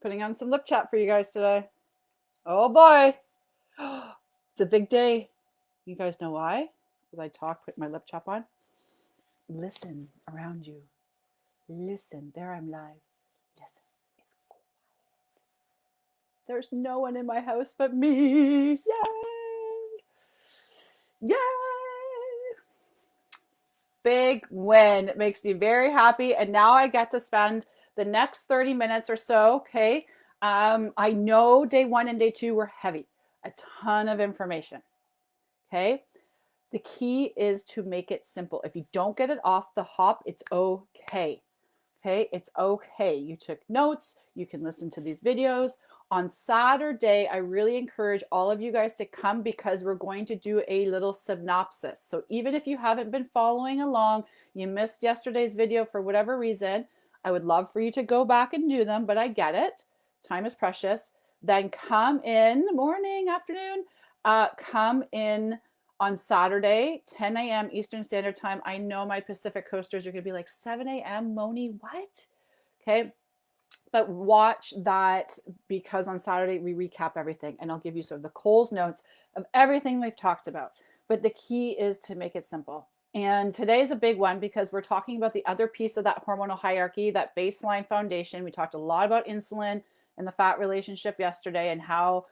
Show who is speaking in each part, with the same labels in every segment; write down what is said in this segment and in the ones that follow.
Speaker 1: Putting on some lip chat for you guys today. Oh boy. It's a big day. You guys know why? As I talk, put my lip chat on. Listen around you. Listen. There I'm live. Listen. It's quiet. There's no one in my house but me. Yay! Yay! Big win. It makes me very happy. And now I get to spend the next 30 minutes or so. Okay. I know day 1 and day 2 were heavy, a ton of information. Okay. The key is to make it simple. If you don't get it off the hop, it's okay. Okay. It's okay. You took notes. You can listen to these videos. On Saturday, I really encourage all of you guys to come because we're going to do a little synopsis. So even if you haven't been following along, you missed yesterday's video for whatever reason, I would love for you to go back and do them, but I get it. Time is precious. Then come in, morning, afternoon, come in on Saturday, 10 a.m. Eastern Standard Time. I know my Pacific Coasters are going to be like 7 a.m. Moni, what? Okay. But watch that because on Saturday we recap everything and I'll give you sort of the Coles notes of everything we've talked about. But the key is to make it simple. And today is a big one because we're talking about the other piece of that hormonal hierarchy, that baseline foundation. We talked a lot about insulin and the fat relationship yesterday and how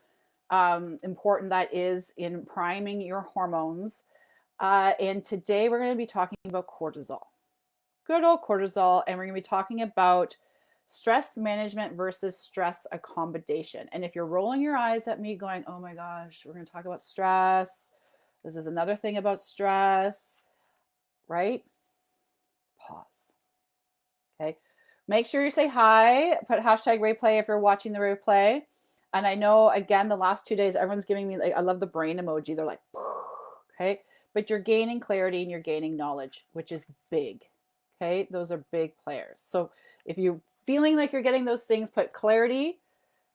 Speaker 1: important that is in priming your hormones. And today we're going to be talking about cortisol. Good old cortisol. And we're going to be talking about stress management versus stress accommodation. And if you're rolling your eyes at me going, oh my gosh, we're going to talk about stress. This is another thing about stress, right? Pause. Okay. Make sure you say hi, put hashtag replay if you're watching the replay. And I know, again, the last 2 days, everyone's giving me, like, I love the brain emoji. They're like, okay. But you're gaining clarity and you're gaining knowledge, which is big. Okay. Those are big players. So if you're feeling like you're getting those things, put clarity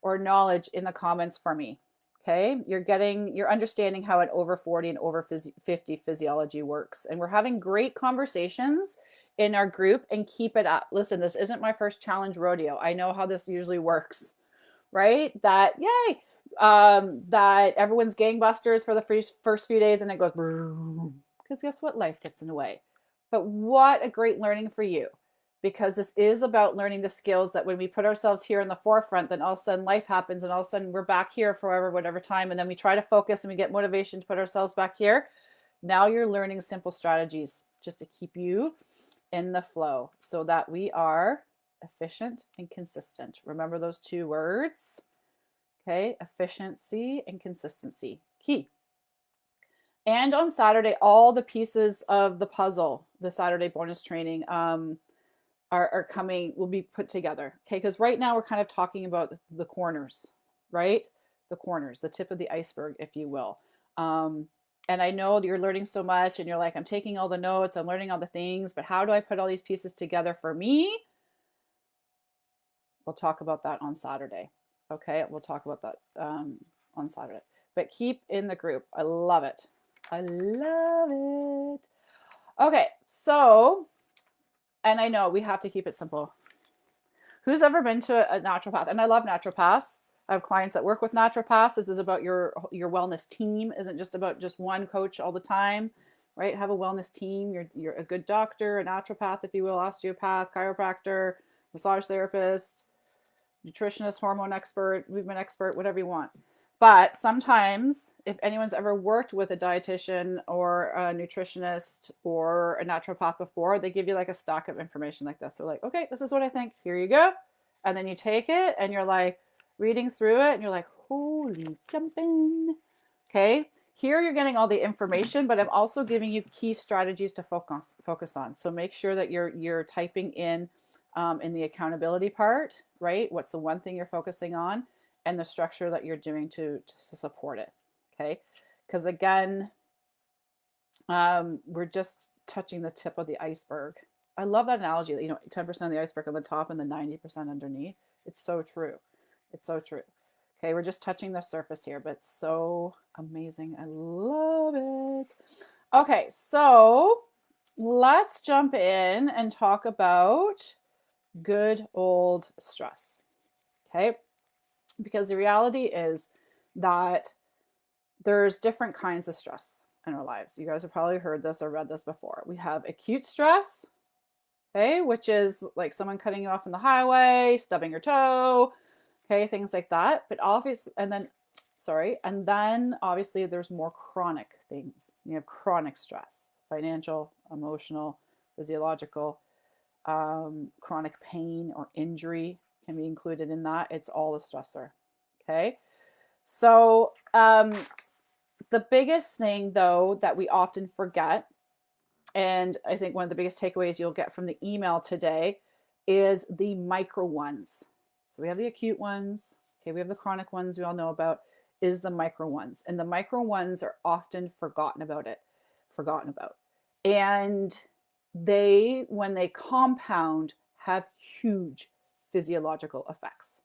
Speaker 1: or knowledge in the comments for me. Okay. You're understanding how an over 40 and over 50 physiology works. And we're having great conversations in our group and keep it up. Listen, this isn't my first challenge rodeo. I know how this usually works, right? That, yay, that everyone's gangbusters for the first few days and it goes, because guess what? Life gets in the way. But what a great learning for you. Because this is about learning the skills that when we put ourselves here in the forefront, then all of a sudden life happens and all of a sudden we're back here forever, whatever time. And then we try to focus and we get motivation to put ourselves back here. Now you're learning simple strategies just to keep you in the flow so that we are efficient and consistent. Remember those 2 words. Okay. Efficiency and consistency. Key. And on Saturday, all the pieces of the puzzle, the Saturday bonus training, are coming, will be put together. Okay. Because right now we're kind of talking about the corners, right? The corners, the tip of the iceberg, if you will. And I know that you're learning so much and you're like, I'm taking all the notes, I'm learning all the things, but how do I put all these pieces together for me? We'll talk about that on Saturday. Okay. We'll talk about that on Saturday, but keep in the group. I love it. I love it. Okay. So, and I know we have to keep it simple. Who's ever been to a naturopath? And I love naturopaths. I have clients that work with naturopaths. This is about your wellness team. Isn't just about just one coach all the time, right? Have a wellness team. You're a good doctor, a naturopath, if you will, osteopath, chiropractor, massage therapist, nutritionist, hormone expert, movement expert, whatever you want. But sometimes, if anyone's ever worked with a dietitian or a nutritionist or a naturopath before, they give you like a stock of information like this. They're like, okay, this is what I think. Here you go. And then you take it and you're like reading through it and you're like, holy jumping. Okay. Here you're getting all the information, but I'm also giving you key strategies to focus on. So make sure that you're typing in the accountability part, right? What's the one thing you're focusing on? And the structure that you're doing to support it, okay? Because again, we're just touching the tip of the iceberg. I love that analogy that, 10% of the iceberg on the top and the 90% underneath. It's so true. It's so true. Okay, we're just touching the surface here, but it's so amazing. I love it. Okay, so let's jump in and talk about good old stress. Okay. Because the reality is that there's different kinds of stress in our lives. You guys have probably heard this or read this before. We have acute stress, okay, which is like someone cutting you off on the highway, stubbing your toe, okay, things like that. But obviously, and then obviously there's more chronic things. You have chronic stress, financial, emotional, physiological, chronic pain or injury can be included in that. It's all a stressor, okay? So the biggest thing, though, that we often forget, and I think one of the biggest takeaways you'll get from the email today, is the micro ones. So we have the acute ones, okay, we have the chronic ones we all know about, is the micro ones. And the micro ones are often forgotten about. And they, when they compound, have huge physiological effects.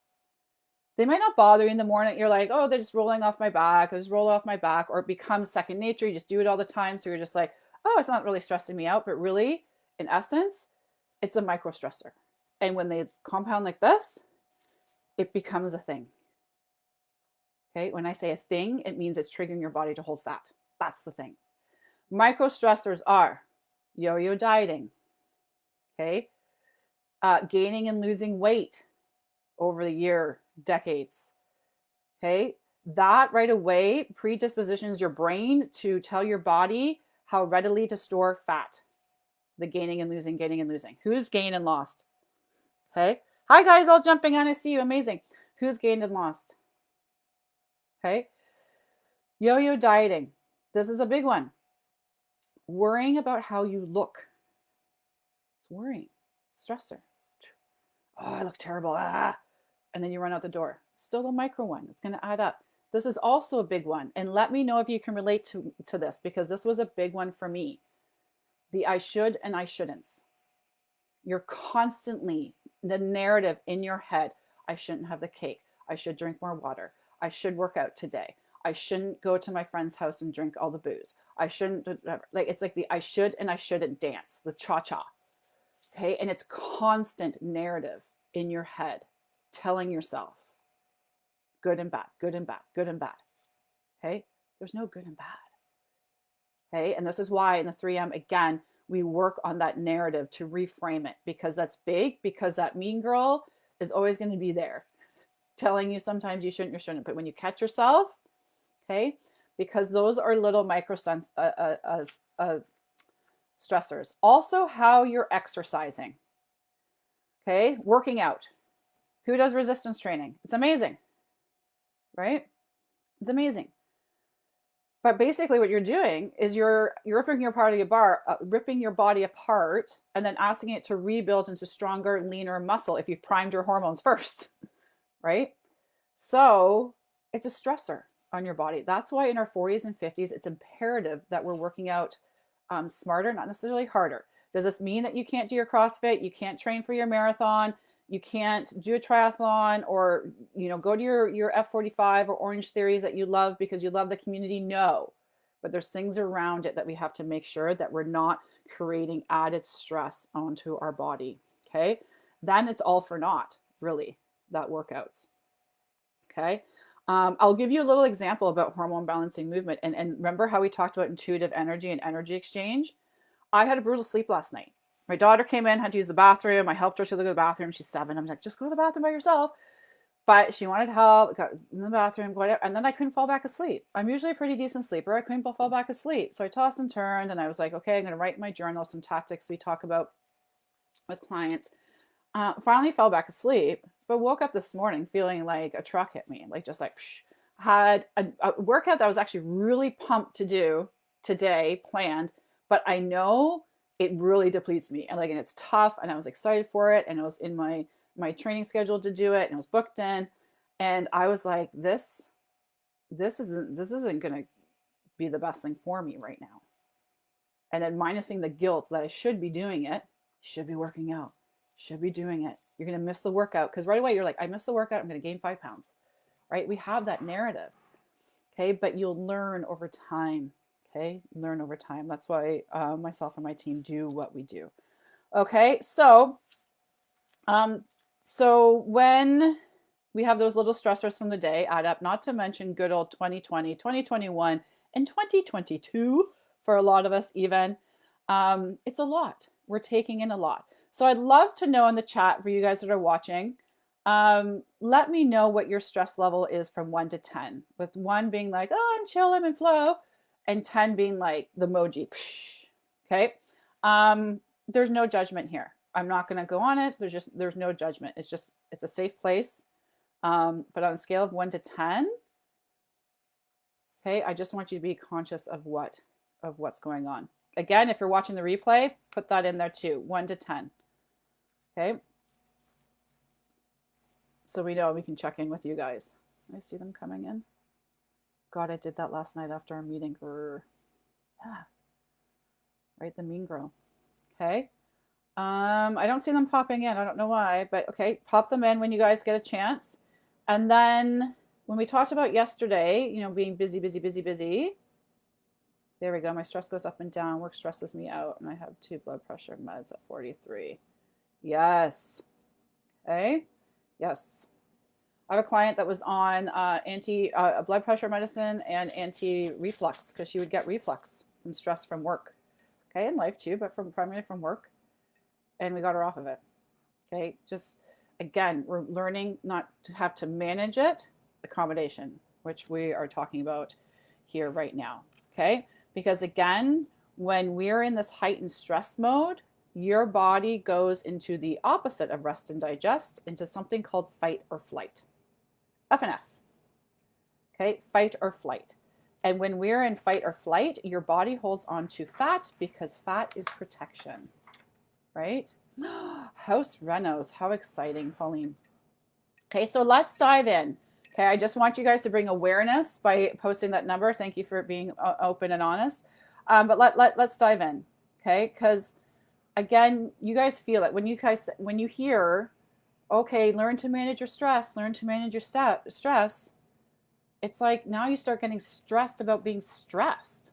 Speaker 1: They might not bother you in the morning. You're like, oh, they're just rolling off my back. I just roll off my back. Or it becomes second nature. You just do it all the time. So you're just like, oh, it's not really stressing me out. But really, in essence, it's a micro stressor. And when they compound like this, it becomes a thing. Okay, when I say a thing, it means it's triggering your body to hold fat. That's the thing. Micro stressors are yo-yo dieting, okay, gaining and losing weight over the year, decades, okay, that right away predispositions your brain to tell your body how readily to store fat. The gaining and losing. Who's gained and lost? Okay. Hi guys, all jumping on. I see you. Amazing. Who's gained and lost? Okay. Yo-yo dieting. This is a big one. Worrying about how you look. It's worrying. Stressor. Oh, I look terrible. Ah. And then you run out the door. Still a micro one. It's going to add up. This is also a big one. And let me know if you can relate to this, because this was a big one for me. The I should and I shouldn'ts. You're constantly, the narrative in your head, I shouldn't have the cake. I should drink more water. I should work out today. I shouldn't go to my friend's house and drink all the booze. I shouldn't, like, it's like the I should and I shouldn't dance, the cha-cha. Okay. And it's constant narrative in your head telling yourself good and bad, good and bad, good and bad. Okay. There's no good and bad. Okay. And this is why in the 3M, again, we work on that narrative to reframe it, because that's big, because that mean girl is always going to be there telling you sometimes you shouldn't. But when you catch yourself, okay, because those are little micro stressors. Also, how you're exercising. Okay, working out. Who does resistance training? It's amazing, right? It's amazing. But basically what you're doing is you're ripping your body apart and then asking it to rebuild into stronger, leaner muscle if you've primed your hormones first, right? So it's a stressor on your body. That's why in our 40s and 50s, it's imperative that we're working out smarter, not necessarily harder. Does this mean that you can't do your CrossFit? You can't train for your marathon? You can't do a triathlon, or, you know, go to your F45 or Orange Theories that you love because you love the community? No, but there's things around it that we have to make sure that we're not creating added stress onto our body. Okay. Then it's all for naught, really, that workouts. Okay. I'll give you a little example about hormone balancing movement. And remember how we talked about intuitive energy and energy exchange? I had a brutal sleep last night. My daughter came in, had to use the bathroom. I helped her to go to the bathroom. She's 7. I'm like, just go to the bathroom by yourself. But she wanted help, got in the bathroom, whatever. And then I couldn't fall back asleep. I'm usually a pretty decent sleeper. I couldn't fall back asleep. So I tossed and turned, and I was like, okay, I'm going to write in my journal some tactics we talk about with clients. Finally fell back asleep, but woke up this morning feeling like a truck hit me. Like, just like, had a workout that I was actually really pumped to do today, planned, but I know it really depletes me, and it's tough, and I was excited for it, and it was in my training schedule to do it, and it was booked in, and I was like, this isn't going to be the best thing for me right now. And then minusing the guilt that I should be doing it, should be working out, should be doing it. You're going to miss the workout, because right away you're like, I missed the workout, I'm going to gain 5 pounds, right? We have that narrative, okay? But you'll learn over time. Okay, learn over time. That's why myself and my team do what we do. Okay, so when We have those little stressors from the day add up, not to mention good old 2020, 2021, and 2022 for a lot of us even. It's a lot. We're taking in a lot. So I'd love to know in the chat for you guys that are watching, let me know what your stress level is from 1 to 10, with 1 being like, oh, I'm chill, I'm in flow, and 10 being like the emoji. Okay. There's no judgment here. I'm not going to go on it. There's no judgment. It's a safe place. But on a scale of 1 to 10, okay, I just want you to be conscious of what's going on. Again, if you're watching the replay, put that in there too, 1 to 10. Okay. So we know we can check in with you guys. I see them coming in. God, I did that last night after our meeting. Yeah. Right, the mean girl. Okay. I don't see them popping in. I don't know why, but okay, pop them in when you guys get a chance. And then when we talked about yesterday, you know, being busy, busy, busy, busy. There we go. My stress goes up and down. Work stresses me out. And I have 2 blood pressure meds at 43. Yes. Okay. Yes. I have a client that was on blood pressure medicine and anti-reflux because she would get reflux from stress from work. Okay, in life too, but primarily from work. And we got her off of it. Okay, just again, we're learning not to have to manage it, accommodation, which we are talking about here right now. Okay, because again, when we're in this heightened stress mode, your body goes into the opposite of rest and digest, into something called fight or flight. F and F. Okay, fight or flight. And when we're in fight or flight, your body holds on to fat because fat is protection, right? House renos, how exciting, Pauline. Okay, so let's dive in. Okay, I just want you guys to bring awareness by posting that number. Thank you for being open and honest. But let's dive in, okay? Because again, you guys feel it. When you hear, okay, learn to manage your stress, learn to manage your stress, it's like now you start getting stressed about being stressed,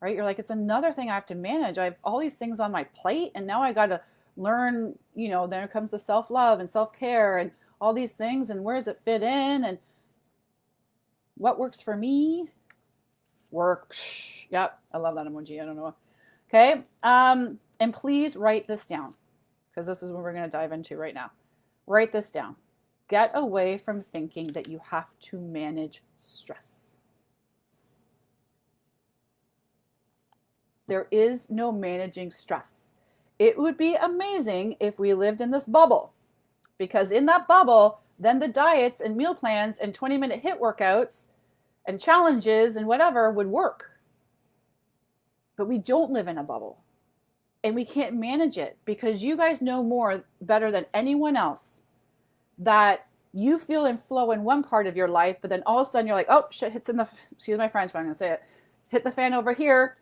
Speaker 1: right? You're like, it's another thing I have to manage. I have all these things on my plate, and now I got to learn, you know, there comes the self-love and self-care and all these things, and where does it fit in, and what works for me? Work. Yep, I love that emoji. I don't know. Okay, and please write this down, because this is what we're going to dive into right now. Write this down. Get away from thinking that you have to manage stress. There is no managing stress. It would be amazing if we lived in this bubble, because in that bubble, then the diets and meal plans and 20-minute HIIT workouts and challenges and whatever would work. But we don't live in a bubble, and we can't manage it, because you guys know better than anyone else that you feel in flow in one part of your life, but then all of a sudden you're like, oh shit, excuse my French, but I'm going to say it, hit the fan over here.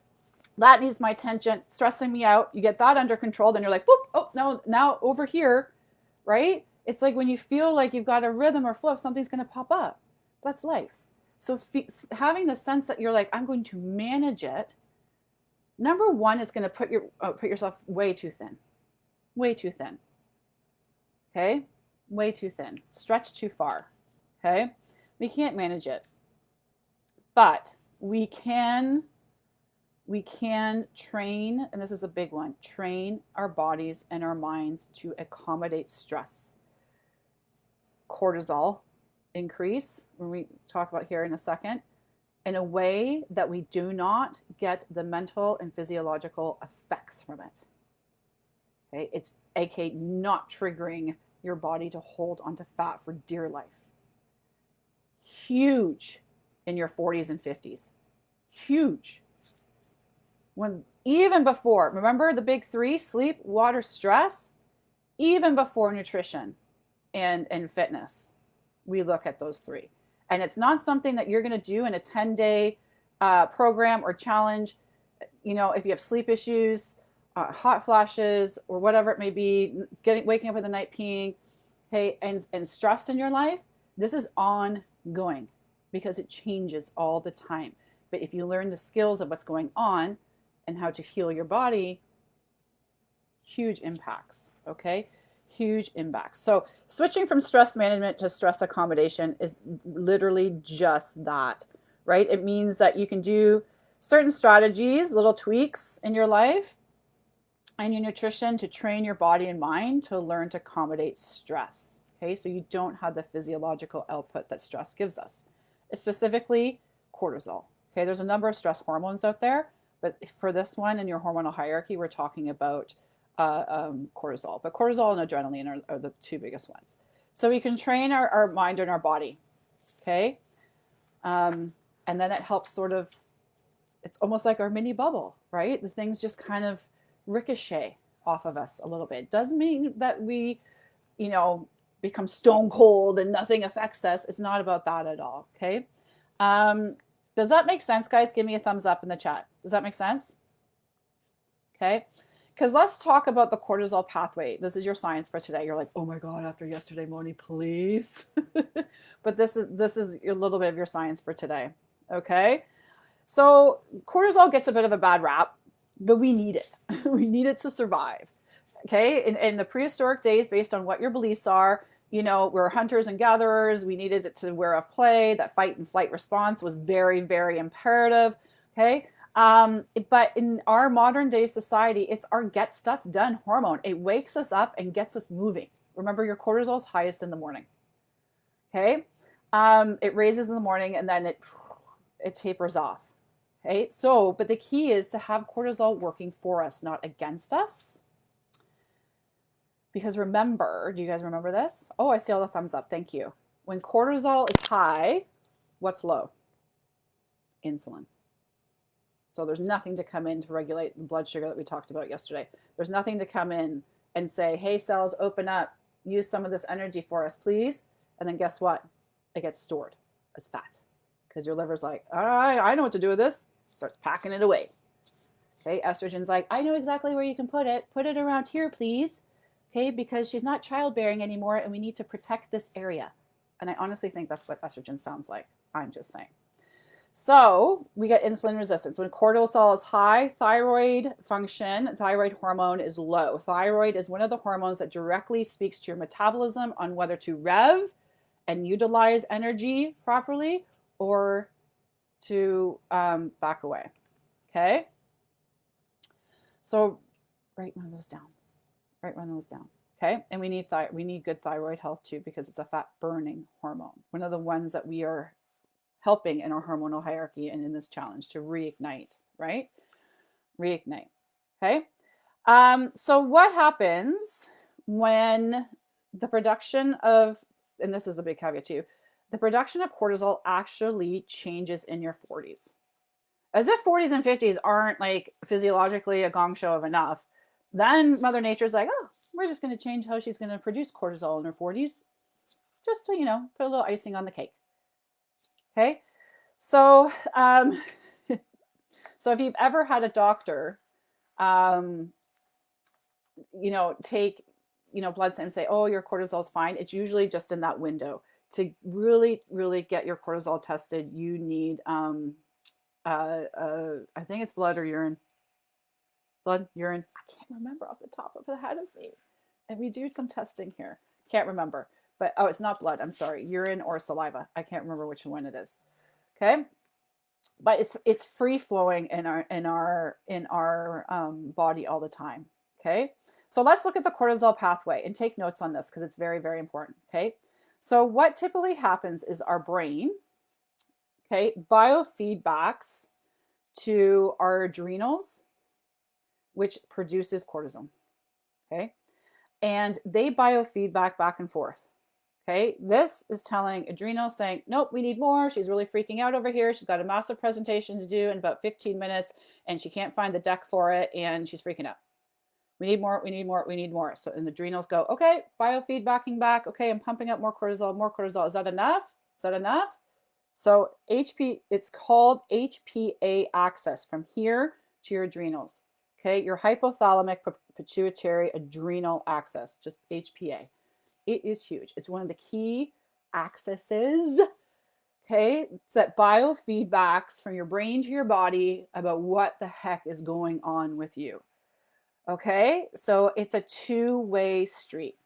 Speaker 1: That needs my attention, stressing me out. You get that under control, then you're like, whoop, oh no, now over here, right? It's like when you feel like you've got a rhythm or flow, something's going to pop up. That's life. So having the sense that you're like, I'm going to manage it, number one is going to put yourself way too thin. Way too thin. Okay? Way too thin. Stretch too far. Okay? We can't manage it. But we can train, and this is a big one, train our bodies and our minds to accommodate stress. Cortisol increase, when we talk about here in a second, in a way that we do not get the mental and physiological effects from it. Okay, it's aka not triggering your body to hold onto fat for dear life. Huge in your 40s and 50s. Huge. When even before, remember the big 3, sleep, water, stress, even before nutrition and fitness, we look at those 3. And it's not something that you're going to do in a 10-day program or challenge. You know, if you have sleep issues, hot flashes, or whatever it may be, waking up in the night peeing, okay, and stress in your life, this is ongoing because it changes all the time. But if you learn the skills of what's going on and how to heal your body, huge impacts, okay? Huge impact. So switching from stress management to stress accommodation is literally just that, right? It means that you can do certain strategies, little tweaks in your life and your nutrition to train your body and mind to learn to accommodate stress. Okay, so you don't have the physiological output that stress gives us. It's specifically cortisol. Okay, there's a number of stress hormones out there, but for this one in your hormonal hierarchy, we're talking about cortisol. But cortisol and adrenaline are the two biggest ones. So we can train our mind and our body. Okay, and then it helps sort of, it's almost like our mini bubble, right? The things just kind of ricochet off of us a little bit. Doesn't mean that we, become stone cold and nothing affects us. It's not about that at all. Okay. Does that make sense, guys? Give me a thumbs up in the chat. Does that make sense? Okay. Because let's talk about the cortisol pathway. This is your science for today. You're like, oh my God, after yesterday, Moni, please. But this is a little bit of your science for today. Okay. So cortisol gets a bit of a bad rap, but we need it. We need it to survive. Okay. In the prehistoric days, based on what your beliefs are, we're hunters and gatherers. We needed it to wear off play. That fight and flight response was very, very imperative. Okay. But in our modern day society, it's our get stuff done hormone. It wakes us up and gets us moving. Remember, your cortisol is highest in the morning. Okay. It raises in the morning and then it tapers off. Okay. So, but the key is to have cortisol working for us, not against us. Because remember, do you guys remember this? Oh, I see all the thumbs up. Thank you. When cortisol is high, what's low? Insulin. So there's nothing to come in to regulate the blood sugar that we talked about yesterday. There's nothing to come in and say, hey, cells, open up. Use some of this energy for us, please. And then guess what? It gets stored as fat. Because your liver's like, all right, I know what to do with this. Starts packing it away. Okay, estrogen's like, I know exactly where you can put it. Put it around here, please. Okay, because she's not childbearing anymore and we need to protect this area. And I honestly think that's what estrogen sounds like. I'm just saying. So we get insulin resistance. When cortisol is high, thyroid function, thyroid hormone is low. Thyroid is one of the hormones that directly speaks to your metabolism on whether to rev and utilize energy properly or to back away. Okay. So write one of those down. Run those down. Okay. And we need good thyroid health too, because it's a fat burning hormone. One of the ones that we are helping in our hormonal hierarchy and in this challenge to reignite, right? Reignite. Okay. So what happens when the production of, and this is a big caveat too, the production of cortisol actually changes in your 40s. As if 40s and 50s aren't like physiologically a gong show of enough. Then Mother Nature's like, oh, we're just going to change how she's going to produce cortisol in her 40s, just to, put a little icing on the cake. Okay. So, so if you've ever had a doctor, take, blood samples and say, oh, your cortisol is fine. It's usually just in that window. To really, really get your cortisol tested, you need, I think it's blood or urine. Blood, urine. I can't remember off the top of the head of me. And we do some testing here. Can't remember. But it's not blood. I'm sorry. Urine or saliva. I can't remember which one it is. Okay. But it's free flowing in our body all the time. Okay. So let's look at the cortisol pathway and take notes on this because it's very, very important. Okay. So what typically happens is our brain, okay, biofeedbacks to our adrenals, which produces cortisol. Okay. And they biofeedback back and forth. Okay. This is telling adrenal saying, nope, we need more. She's really freaking out over here. She's got a massive presentation to do in about 15 minutes and she can't find the deck for it. And she's freaking out. We need more. We need more. We need more. So, and the adrenals go, okay, biofeedbacking back. Okay. I'm pumping up more cortisol, more cortisol. Is that enough? Is that enough? So it's called Hpa Access from here to your adrenals. Okay. Your hypothalamic pituitary adrenal axis, just HPA. It is huge. It's one of the key accesses, okay, that biofeedbacks from your brain to your body about what the heck is going on with you. Okay, so it's a two-way street.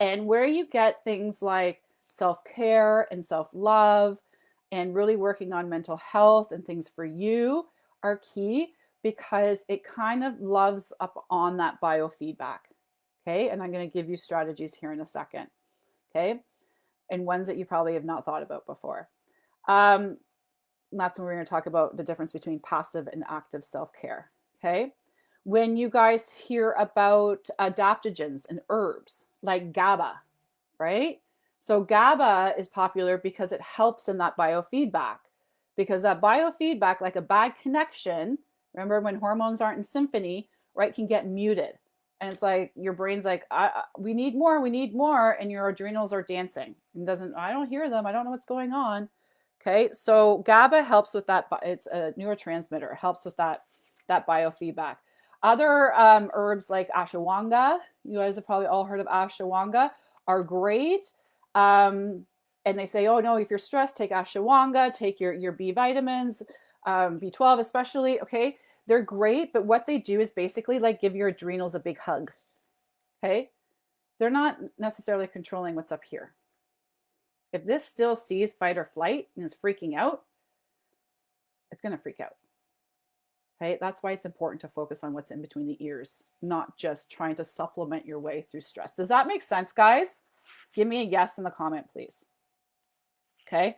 Speaker 1: And where you get things like self-care and self-love and really working on mental health and things for you are key, because it kind of loves up on that biofeedback. Okay. And I'm going to give you strategies here in a second. Okay. And ones that you probably have not thought about before. That's when we're going to talk about the difference between passive and active self-care. Okay. When you guys hear about adaptogens and herbs like GABA, right? So GABA is popular because it helps in that biofeedback. Because that biofeedback, like a bad connection, remember when hormones aren't in symphony, right, can get muted. And it's like your brain's like, we need more, and your adrenals are dancing. And doesn't, I don't hear them. I don't know what's going on. Okay, so GABA helps with that. It's a neurotransmitter. It helps with that biofeedback. Other herbs like ashwagandha, you guys have probably all heard of ashwagandha, are great. And they say, oh no, if you're stressed, take ashwagandha, take your B vitamins, B12 especially. Okay, they're great, but what they do is basically like give your adrenals a big hug. Okay, they're not necessarily controlling what's up here. If this still sees fight or flight and is freaking out, it's going to freak out. Okay, that's why it's important to focus on what's in between the ears, not just trying to supplement your way through stress. Does that make sense, guys? Give me a yes in the comment, please. Okay.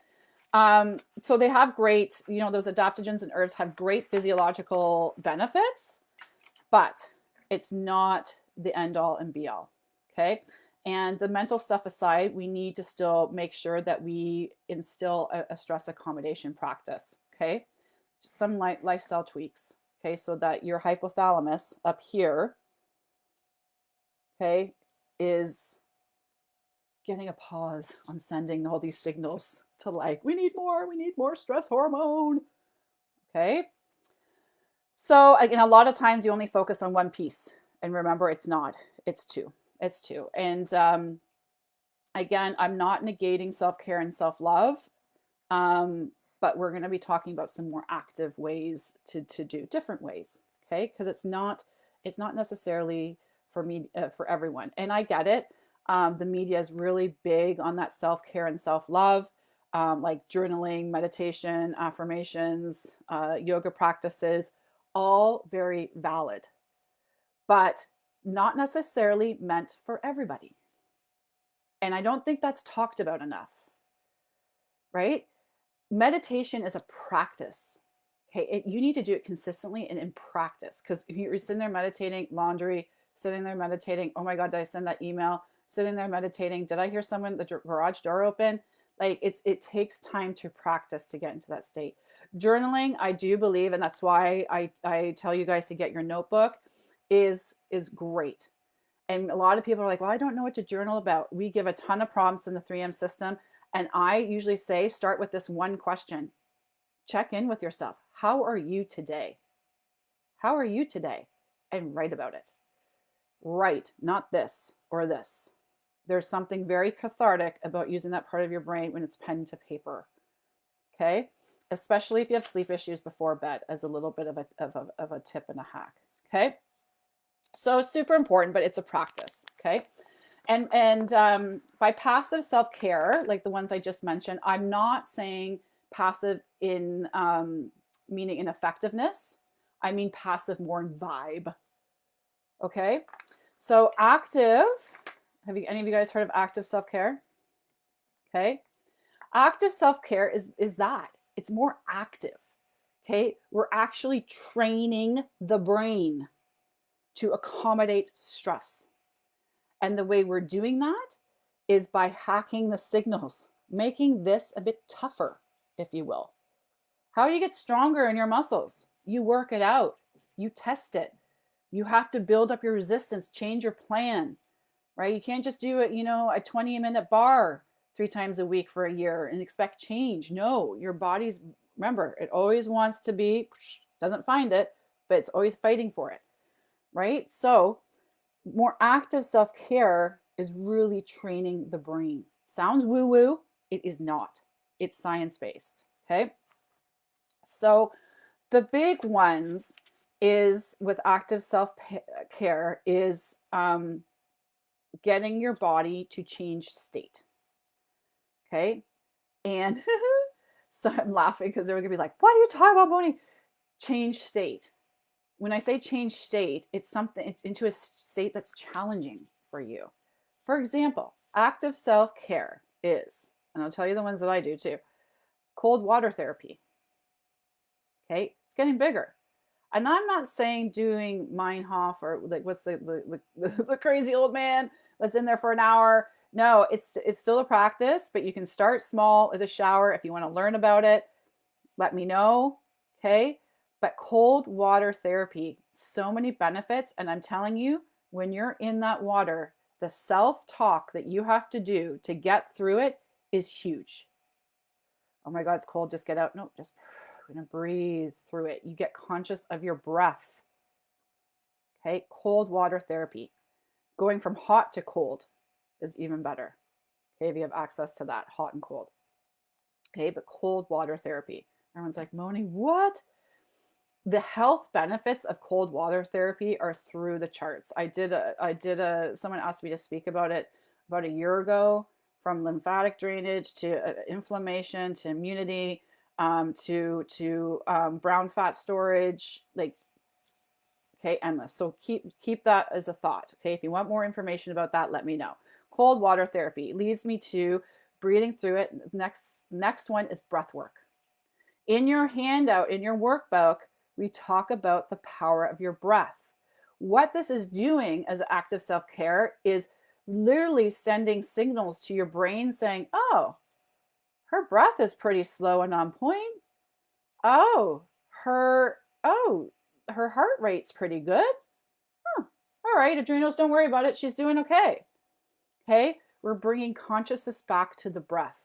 Speaker 1: So they have great, those adaptogens and herbs have great physiological benefits, but it's not the end all and be all. Okay. And the mental stuff aside, we need to still make sure that we instill a stress accommodation practice. Okay. Just some lifestyle tweaks. Okay. So that your hypothalamus up here, okay, is getting a pause on sending all these signals to like, we need more stress hormone. Okay. So again, a lot of times you only focus on one piece, and remember, it's two. And again, I'm not negating self-care and self-love, but we're going to be talking about some more active ways to do different ways. Okay. Because it's not necessarily for me, for everyone. And I get it. The media is really big on that self-care and self-love, like journaling, meditation, affirmations, yoga practices, all very valid, but not necessarily meant for everybody. And I don't think that's talked about enough, right? Meditation is a practice. Okay, you need to do it consistently and in practice, because if you're sitting there meditating, laundry, sitting there meditating, oh my God, did I send that email? Sitting there meditating, did I hear someone, the garage door open? Like it takes time to practice to get into that state. Journaling, I do believe, and that's why I tell you guys to get your notebook, is great. And a lot of people are like, well, I don't know what to journal about. We give a ton of prompts in the 3M system. And I usually say, start with this one question. Check in with yourself. How are you today? How are you today? And write about it. Write, not this or this. There's something very cathartic about using that part of your brain when it's pen to paper. Okay? Especially if you have sleep issues before bed, as a little bit of a tip and a hack. Okay? So super important, but it's a practice. Okay? And by passive self-care, like the ones I just mentioned, I'm not saying passive in meaning in effectiveness. I mean passive more in vibe. Okay? So active, have any of you guys heard of active self-care? Okay. Active self-care is that. It's more active. Okay. We're actually training the brain to accommodate stress. And the way we're doing that is by hacking the signals, making this a bit tougher, if you will. How do you get stronger in your muscles? You work it out. You test it. You have to build up your resistance, change your plan, right? You can't just do it, a 20-minute bar 3 times a week for a year and expect change. No, your body's, remember, it always wants to be, doesn't find it, but it's always fighting for it, right? So more active self-care is really training the brain. Sounds woo-woo. It is not. It's science-based, okay? So the big ones is with active self-care is getting your body to change state. Okay. And so I'm laughing because they're going to be like, what are you talking about, Moni? Change state. When I say change state, it's something into a state that's challenging for you. For example, active self-care is, and I'll tell you the ones that I do too, cold water therapy. Okay. It's getting bigger. And I'm not saying doing Meinhof or like what's the crazy old man that's in there for an hour. No, it's still a practice, but you can start small at the shower. If you want to learn about it, let me know. Okay. But cold water therapy, so many benefits. And I'm telling you, when you're in that water, the self-talk that you have to do to get through it is huge. Oh my God, it's cold. Just get out. No, just going to breathe through it. You get conscious of your breath. Okay. Cold water therapy. Going from hot to cold is even better. Okay. If you have access to that, hot and cold. Okay. But cold water therapy. Everyone's like, Moni, what? The health benefits of cold water therapy are through the charts. Someone asked me to speak about it about a year ago, from lymphatic drainage to inflammation to immunity, to brown fat storage, like, okay, endless. So keep that as a thought. Okay. If you want more information about that, let me know. Cold water therapy leads me to breathing through it. Next one is breath work. In your handout, in your workbook, we talk about the power of your breath. What this is doing as active self-care is literally sending signals to your brain saying, oh, her breath is pretty slow and on point. Oh, her heart rate's pretty good. Huh. All right, adrenals, don't worry about it. She's doing okay. Okay, we're bringing consciousness back to the breath.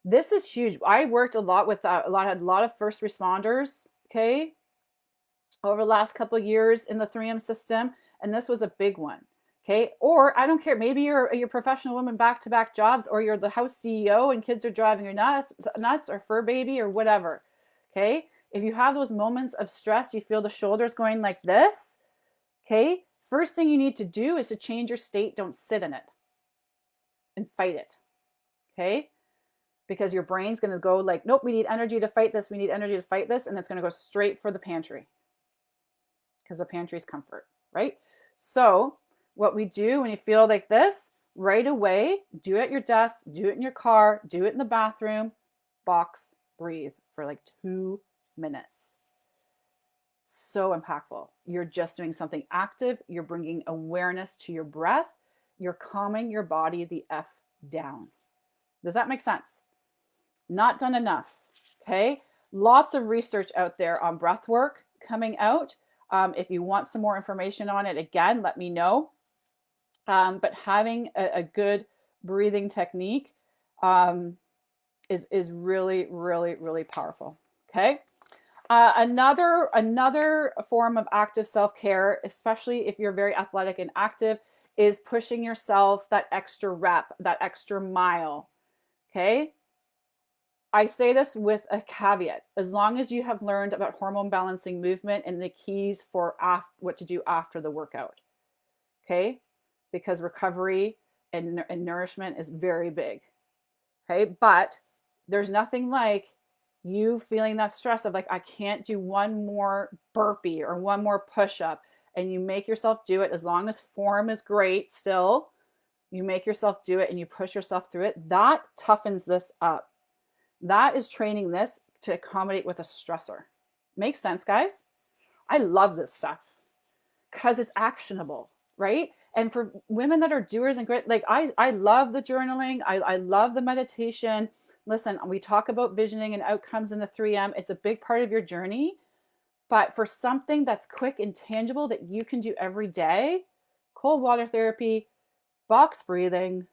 Speaker 1: This is huge. I worked a lot with had a lot of first responders, okay, over the last couple of years in the 3M system, and this was a big one. Okay, or I don't care, maybe you're a professional woman, back-to-back jobs, or you're the house CEO and kids are driving you nuts, or fur baby or whatever. Okay, if you have those moments of stress, you feel the shoulders going like this, okay, first thing you need to do is to change your state. Don't sit in it and fight it. Okay, because your brain's going to go like, nope, we need energy to fight this, we need energy to fight this, and it's going to go straight for the pantry, because the pantry is comfort, right? So what we do when you feel like this, right away, do it at your desk, do it in your car, do it in the bathroom, box, breathe for like 2 minutes. So impactful. You're just doing something active. You're bringing awareness to your breath. You're calming your body the F down. Does that make sense? Not done enough. Okay. Lots of research out there on breath work coming out. If you want some more information on it, again, let me know. But having a good breathing technique is really, really, really powerful. Okay. Another form of active self-care, especially if you're very athletic and active, is pushing yourself that extra rep, that extra mile. Okay. I say this with a caveat. As long as you have learned about hormone balancing movement and the keys for what to do after the workout. Okay. Because recovery and nourishment is very big. Okay. But there's nothing like you feeling that stress of like, I can't do one more burpee or one more push-up, and you make yourself do it. As long as form is great still, you make yourself do it and you push yourself through it. That toughens this up. That is training this to accommodate with a stressor. Makes sense, guys? I love this stuff because it's actionable, right? And for women that are doers and great, like I love the journaling. I love the meditation. Listen, we talk about visioning and outcomes in the 3M. It's a big part of your journey. But for something that's quick and tangible that you can do every day, cold water therapy, box breathing,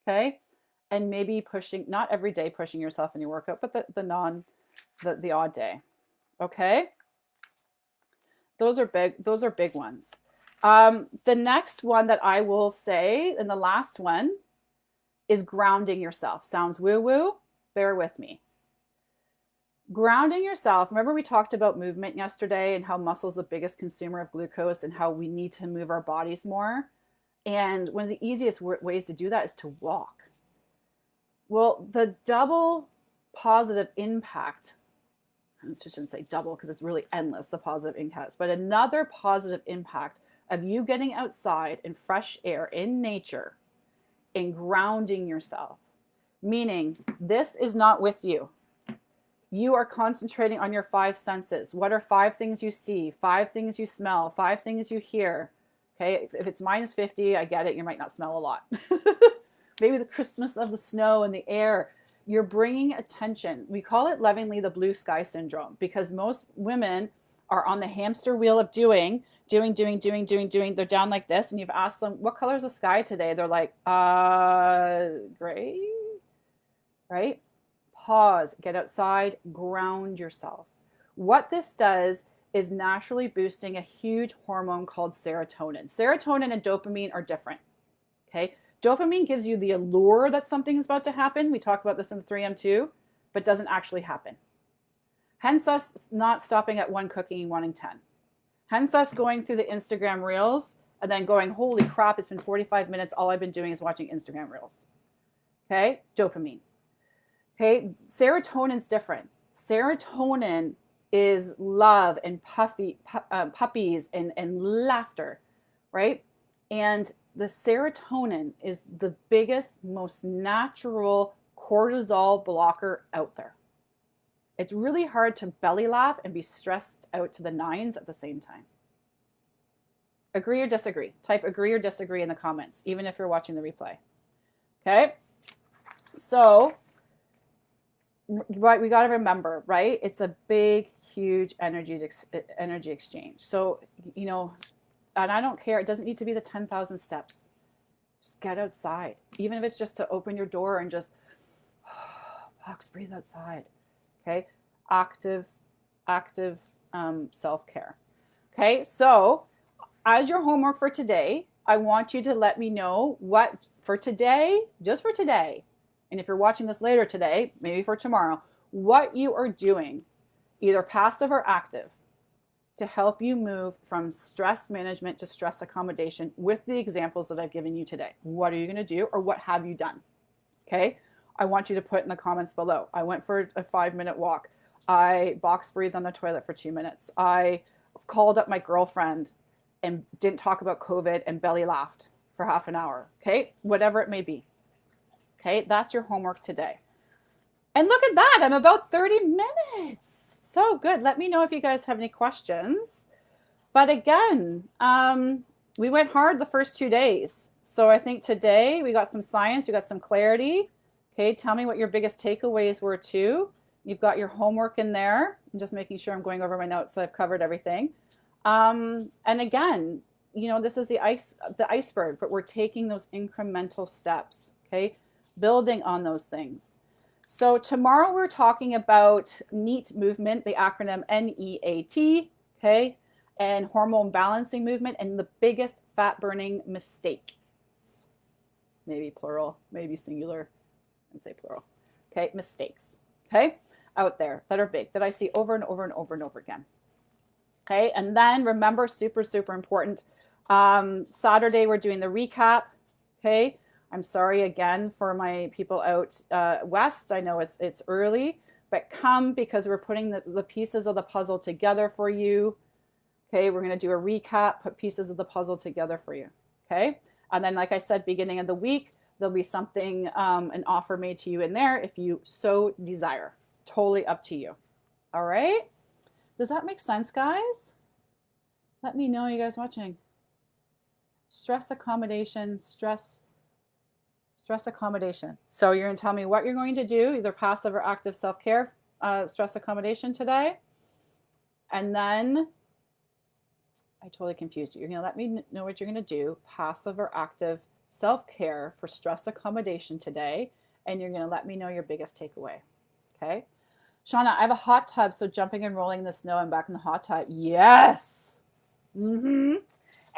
Speaker 1: okay? And maybe pushing, not every day pushing yourself in your workout, but the odd day. Okay. Those are big ones. The next one that I will say, and the last one, is grounding yourself. Sounds woo-woo. Bear with me. Grounding yourself. Remember we talked about movement yesterday and how muscle is the biggest consumer of glucose and how we need to move our bodies more. And one of the easiest ways to do that is to walk. Well, the double positive impact, I shouldn't say double because it's really endless, the positive impacts, but another positive impact of you getting outside in fresh air, in nature, and grounding yourself, meaning this is not with you. You are concentrating on your 5 senses. What are 5 things you see, 5 things you smell, 5 things you hear? Okay, if it's minus 50, I get it. You might not smell a lot. Maybe the crispness of the snow and the air. You're bringing attention. We call it lovingly the blue sky syndrome because most women are on the hamster wheel of doing. They're down like this, and you've asked them, what color is the sky today? They're like, gray, right? Pause, get outside, ground yourself. What this does is naturally boosting a huge hormone called serotonin. Serotonin and dopamine are different, okay? Dopamine gives you the allure that something is about to happen. We talk about this in the 3M2, but doesn't actually happen. Hence us not stopping at 1 cookie and wanting 10. Hence us going through the Instagram reels and then going, holy crap, it's been 45 minutes. All I've been doing is watching Instagram reels. Okay, dopamine. Okay, serotonin's different. Serotonin is love and puppies and laughter, right? And the serotonin is the biggest, most natural cortisol blocker out there. It's really hard to belly laugh and be stressed out to the nines at the same time. Agree or disagree? Type agree or disagree in the comments, even if you're watching the replay. Okay? So, what we got to remember, right? It's a big, huge energy exchange. So, you know, and I don't care. It doesn't need to be the 10,000 steps. Just get outside. Even if it's just to open your door and just box breathe outside. Okay. Active self-care. Okay. So as your homework for today, I want you to let me know what for today, just for today. And if you're watching this later today, maybe for tomorrow, what you are doing, either passive or active, to help you move from stress management to stress accommodation with the examples that I've given you today. What are you going to do or what have you done? Okay. I want you to put in the comments below. I went for a 5-minute walk. I box breathed on the toilet for 2 minutes. I called up my girlfriend and didn't talk about COVID and belly laughed for half an hour. Okay. Whatever it may be. Okay. That's your homework today. And look at that. I'm about 30 minutes. So good. Let me know if you guys have any questions. But again, we went hard the first 2 days. So I think today we got some science, we got some clarity. Okay, tell me what your biggest takeaways were too. You've got your homework in there. I'm just making sure I'm going over my notes so I've covered everything. And again, you know, this is the iceberg, but we're taking those incremental steps, okay? Building on those things. So tomorrow we're talking about NEAT movement, the acronym NEAT, okay? And hormone balancing movement and the biggest fat burning mistake. Maybe plural, maybe singular. And say plural. Okay, mistakes. Okay, out there that are big that I see over and over and over and over again. Okay, and then remember, super, super important. Saturday we're doing the recap. Okay, I'm sorry again for my people out west. I know it's early, but come because we're putting the pieces of the puzzle together for you. Okay, we're going to do a recap, put pieces of the puzzle together for you. Okay, and then like I said, beginning of the week, there'll be something, an offer made to you in there if you so desire. Totally up to you. All right. Does that make sense, guys? Let me know, you guys watching. Stress accommodation, stress accommodation. So you're going to tell me what you're going to do, either passive or active self-care, stress accommodation today. And then I totally confused you. You're going to let me know what you're going to do, passive or active self-care for stress accommodation today, and you're going to let me know your biggest takeaway. Okay. Shauna, I have a hot tub, so jumping and rolling in the snow and back in the hot tub. Yes. And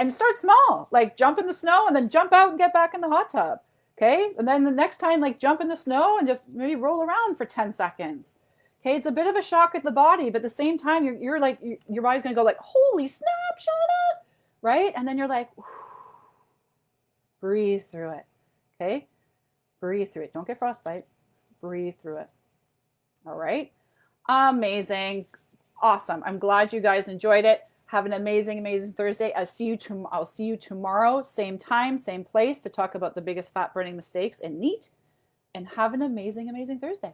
Speaker 1: start small, like jump in the snow and then jump out and get back in the hot tub. Okay. And then the next time, like jump in the snow and just maybe roll around for 10 seconds. Okay. It's a bit of a shock at the body, but at the same time, you're like, your body's going to go like, holy snap, Shauna. Right. And then you're like, whew. Breathe through it. Okay? Breathe through it. Don't get frostbite. Breathe through it. All right? Amazing. Awesome. I'm glad you guys enjoyed it. Have an amazing, amazing Thursday. I'll see you tomorrow, same time, same place, to talk about the biggest fat burning mistakes and NEAT. And have an amazing, amazing Thursday.